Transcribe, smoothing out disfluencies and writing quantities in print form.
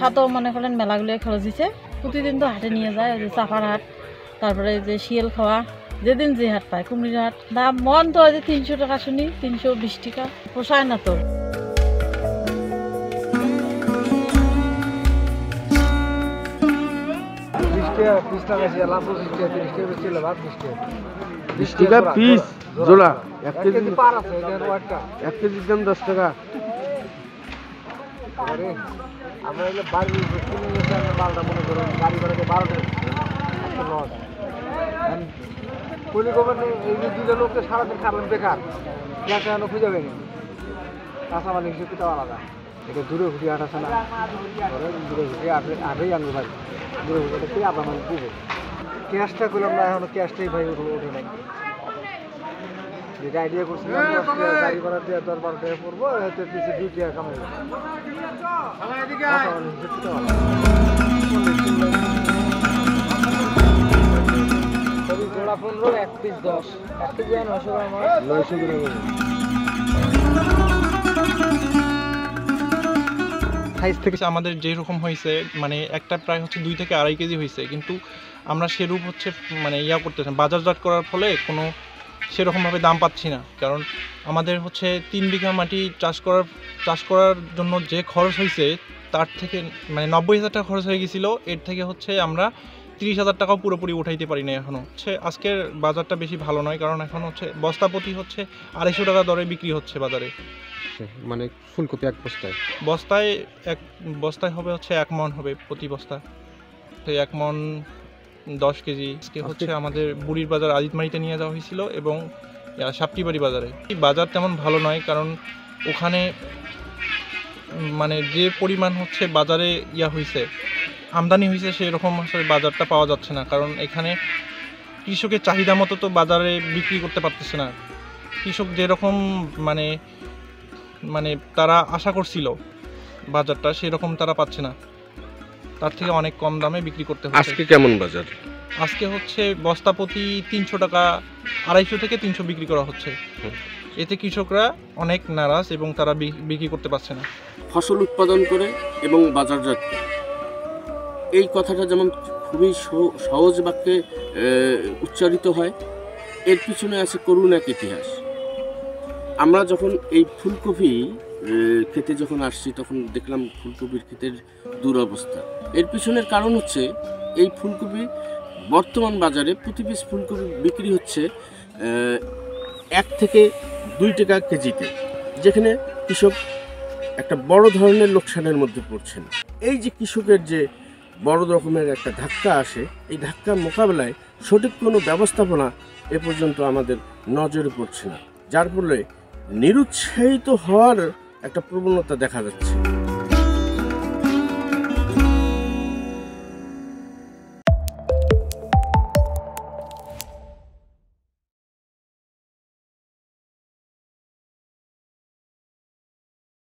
টাকা তো মনে করেন মেলাগুলো খরচ দিছে, প্রতিদিন তো হাটে নিয়ে যায়, ওই যে চাপার হাট, তারপরে যে শিয়াল খাওয়া, যেদিন যে হাট পায়, কুমির হাট, দাম মন তো ওই যে 300 টাকা শুনি, 320 টাকা, পোষায় না তো। পিস জোড়া 1 কেজি পার আছে, 1 কেজির দাম 10 টাকা। আমরা এলে বাড়ির মালটা মনে করেন গাড়ি ভাড়াতে 12 টাকা লস। পুলিশ গভর্নমেন্ট এই যে দুটো লোককে সারাদিন খাবেন বেকার, গ্যাস এখনো খুঁজে পাইনি, কাঁচা মালিক হিসেবে আলাদা। এটা দূরে ঘুরে আট আছে না, দূরে ঘুরে আটেই আনবো ভাই, দূরে ঘুরে কি আবার মানে দেবো। ক্যাশটা করলাম না, এখনো ক্যাশটাই ভাই ওঠে নাই। যেটা আইডিয়া করছিলাম গাড়ি ভাড়া দিয়ে 10-12 টাকা পড়বো, হয়তো পিছিয়ে 2 টাকা কামাই জোড়া 15, 1 পিস 10, 1 কেজি 900 গ্রাম। সাইজ থেকে আমাদের যেরকম হয়েছে মানে একটা প্রায় হচ্ছে 2 থেকে 2.5 কেজি হয়েছে, কিন্তু আমরা সেরূপ হচ্ছে মানে করতেছি বাজারজাত করার ফলে কোনো সেরকমভাবে দাম পাচ্ছি না। কারণ আমাদের হচ্ছে 3 বিঘা মাটি চাষ করার জন্য যে খরচ হয়েছে তার থেকে মানে 90,000 টাকা খরচ হয়ে গেছিলো, এর থেকে হচ্ছে আমরা 30,000 টাকাও পুরোপুরি উঠাইতে পারি না। এখনও হচ্ছে আজকের বাজারটা বেশি ভালো নয়, কারণ এখন হচ্ছে বস্তা প্রতি হচ্ছে 250 টাকা দরে বিক্রি হচ্ছে বাজারে। মানে ফুলকপি এক বস্তায় হবে হচ্ছে 1 মণ হবে প্রতি বস্তা, তো 1 মণ 10 কেজি। আজকে হচ্ছে আমাদের বুড়ির বাজার আজিতমারিতে নিয়ে যাওয়া হয়েছিল এবং সাপটিবাড়ি বাজারে। বাজার তেমন ভালো নয়, কারণ ওখানে মানে যে পরিমাণ হচ্ছে বাজারে হয়েছে আমদানি হয়েছে সেরকম আসলে বাজারটা পাওয়া যাচ্ছে না। কারণ এখানে কৃষকের চাহিদা মতো তো বাজারে বিক্রি করতে পারতেছে না। কৃষক যেরকম মানে তারা আশা করছিল বাজারটা সেরকম তারা পাচ্ছে না, তার থেকে অনেক কম দামে বিক্রি করতে হচ্ছে। আজকে কেমন বাজার? আজকে হচ্ছে বস্তা প্রতি 300 টাকা, 250 থেকে 300 বিক্রি করা হচ্ছে। এতে কৃষকরা অনেক নারাজ এবং তারা বিক্রি করতে পারছে না। ফসল উৎপাদন করে এবং বাজারজাত করে, এই কথাটা যেমন খুবই সহজ বাক্যে উচ্চারিত হয়, এর পিছনে আছে করুণ এক ইতিহাস। আমরা যখন এই ফুলকপি খেতে যখন আসছি তখন দেখলাম ফুলকপির ক্ষেতের দুরবস্থা। এর পিছনের কারণ হচ্ছে এই ফুলকপি বর্তমান বাজারে প্রতি পিস ফুলকপি বিক্রি হচ্ছে 1 থেকে 2 টাকা কেজিতে, যেখানে কৃষক একটা বড় ধরনের লোকসানের মধ্যে পড়ছেন। এই যে কৃষকের যে বড় রকমের একটা ধাক্কা আসে, এই ধাক্কার মোকাবেলায় সঠিক কোনো ব্যবস্থাপনা এ পর্যন্ত আমাদের নজরে পড়ছে না, যার ফলে নিরুৎসাহিত হওয়ার একটা প্রবণতা দেখা যাচ্ছে।